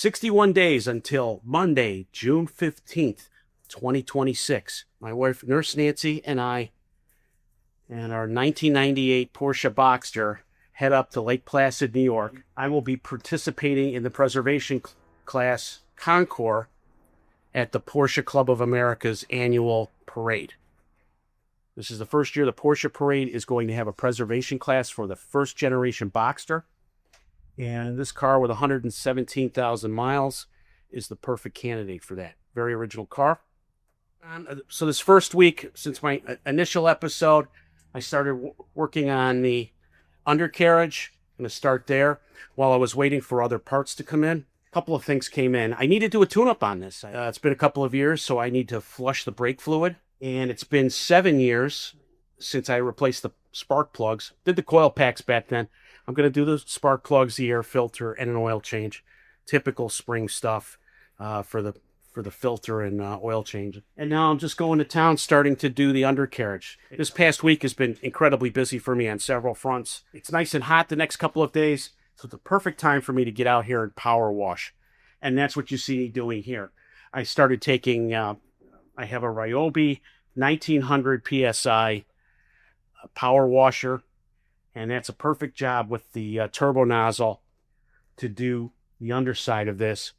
61 days until Monday, June 15th, 2026. My wife, Nurse Nancy, and I, and our 1998 Porsche Boxster head up to Lake Placid, New York. I will be participating in the Preservation Class Concours at the Porsche Club of America's annual parade. This is the first year the Porsche Parade is going to have a preservation class for the first generation Boxster. And this car with 117,000 miles is the perfect candidate for that. Very original car. So this first week, since my initial episode, I started working on the undercarriage. I'm going to start there while I was waiting for other parts to come in. A couple of things came in. I need to do a tune-up on this. It's been a couple of years, so I need to flush the brake fluid. And it's been 7 years since I replaced the spark plugs. Did the coil packs back then. I'm going to do the spark plugs, the air filter, and an oil change. Typical spring stuff for the filter and oil change. And now I'm just going to town starting to do the undercarriage. This past week has been incredibly busy for me on several fronts. It's nice and hot the next couple of days, so it's a perfect time for me to get out here and power wash. And that's what you see me doing here. I started taking, I have a Ryobi 1900 PSI power washer, and that's a perfect job with the turbo nozzle to do the underside of this.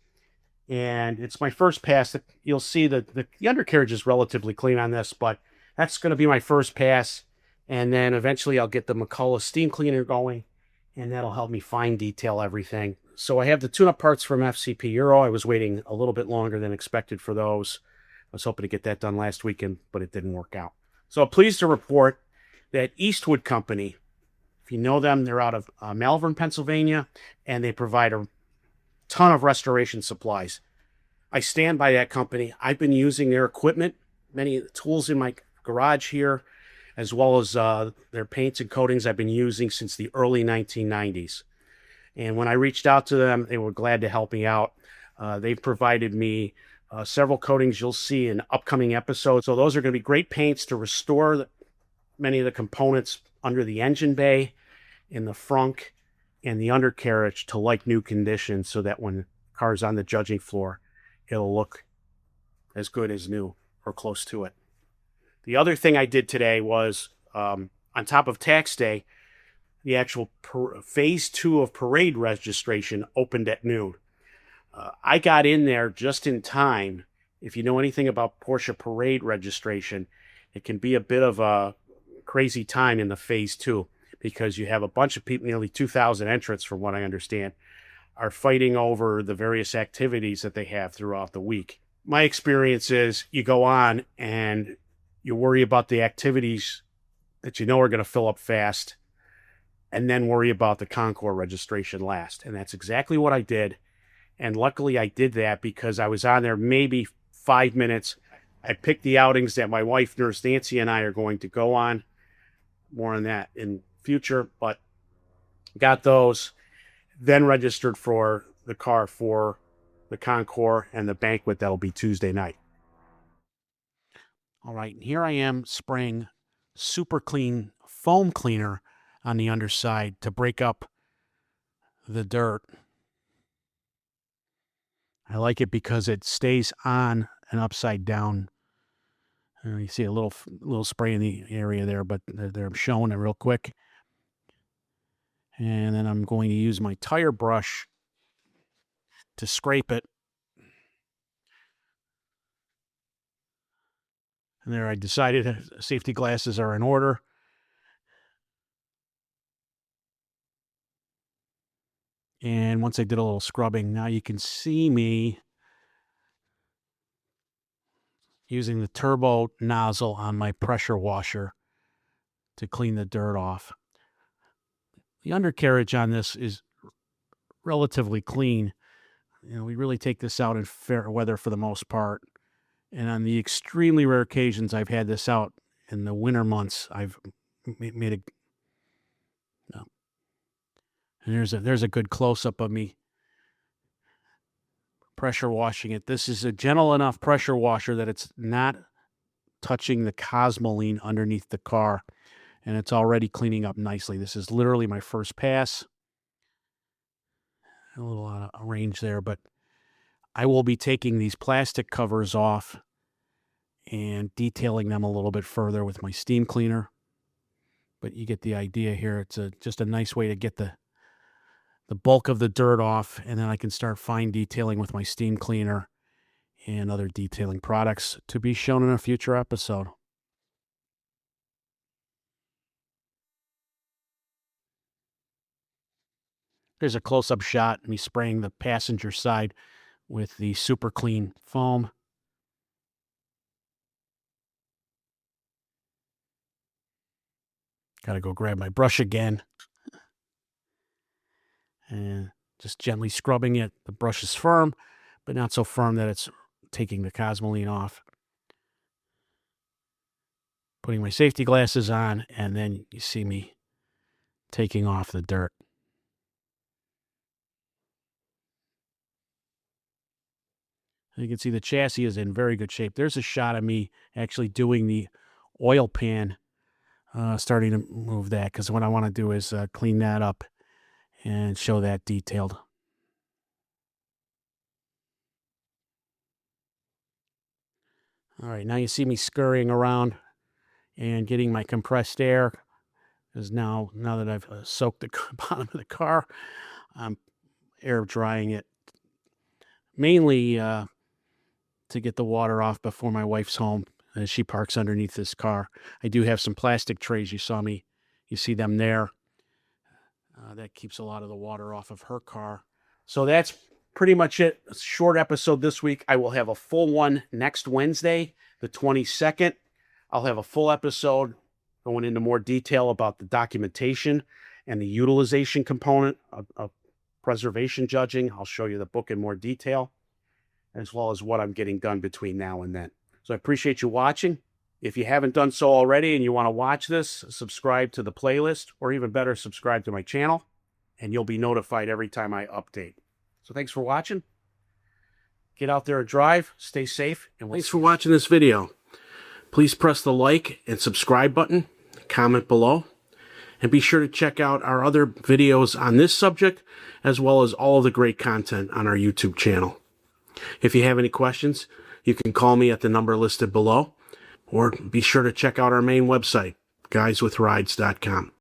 And it's my first pass. You'll see that the undercarriage is relatively clean on this, but that's going to be my first pass. And then eventually I'll get the McCullough steam cleaner going, and that'll help me fine detail everything. So I have the tune-up parts from FCP Euro. I was waiting a little bit longer than expected for those. I was hoping to get that done last weekend, but it didn't work out. So I'm pleased to report that Eastwood Company, if you know them, they're out of Malvern, Pennsylvania, and they provide a ton of restoration supplies. I stand by that company. I've been using their equipment, many of the tools in my garage here, as well as their paints and coatings I've been using since the early 1990s. And when I reached out to them, they were glad to help me out. They've provided me several coatings you'll see in upcoming episodes. So those are going to be great paints to restore many of the components under the engine bay, in the frunk, and the undercarriage to like new condition, so that when the car's on the judging floor, it'll look as good as new or close to it. The other thing I did today was, on top of tax day, the actual phase 2 of parade registration opened at noon. I got in there just in time. If you know anything about Porsche parade registration, it can be a bit of a crazy time in the phase 2, because you have a bunch of people, nearly 2,000 entrants from what I understand, are fighting over the various activities that they have throughout the week. My experience is you go on and you worry about the activities that you know are going to fill up fast, and then worry about the Concours registration last. And that's exactly what I did. And luckily I did that, because I was on there maybe 5 minutes. I picked the outings that my wife, Nurse Nancy, and I are going to go on. More on that in future, but got those, then registered for the car for the Concours and the banquet that'll be Tuesday night. All right, and here I am spraying super clean foam cleaner on the underside to break up the dirt. I like it because it stays on and upside down. You see a little spray in the area there, but they're showing it real quick. And then I'm going to use my tire brush to scrape it. And there I decided safety glasses are in order. And once I did a little scrubbing, now you can see me using the turbo nozzle on my pressure washer to clean the dirt off. The undercarriage on this is relatively clean. You know, we really take this out in fair weather for the most part. And on the extremely rare occasions I've had this out in the winter months, I've made a... No. And there's a good close-up of me pressure washing it. This is a gentle enough pressure washer that it's not touching the cosmoline underneath the car, and it's already cleaning up nicely. This is literally my first pass. A little out of range there, but I will be taking these plastic covers off and detailing them a little bit further with my steam cleaner. But you get the idea here. It's just a nice way to get the bulk of the dirt off, and then I can start fine detailing with my steam cleaner and other detailing products to be shown in a future episode. Here's a close-up shot, me spraying the passenger side with the super clean foam. Got to go grab my brush again. And just gently scrubbing it. The brush is firm, but not so firm that it's taking the Cosmoline off. Putting my safety glasses on, and then you see me taking off the dirt. You can see the chassis is in very good shape. There's a shot of me actually doing the oil pan, starting to move that, because what I want to do is clean that up and show that detailed. All right, now you see me scurrying around and getting my compressed air, because now that I've soaked the bottom of the car, I'm air drying it, mainly to get the water off before my wife's home as she parks underneath this car. I do have some plastic trays. You see them there. That keeps a lot of the water off of her car. So that's pretty much it. A short episode this week. I will have a full one next Wednesday, the 22nd. I'll have a full episode going into more detail about the documentation and the utilization component of preservation judging. I'll show you the book in more detail, as well as what I'm getting done between now and then. So I appreciate you watching. If you haven't done so already and you want to watch this, subscribe to the playlist, or even better, subscribe to my channel, and you'll be notified every time I update. So thanks for watching. Get out there and drive, stay safe, and thanks for watching this video. Please press the like and subscribe button, comment below, and be sure to check out our other videos on this subject, as well as all of the great content on our YouTube channel. If you have any questions, you can call me at the number listed below, or be sure to check out our main website, guyswithrides.com.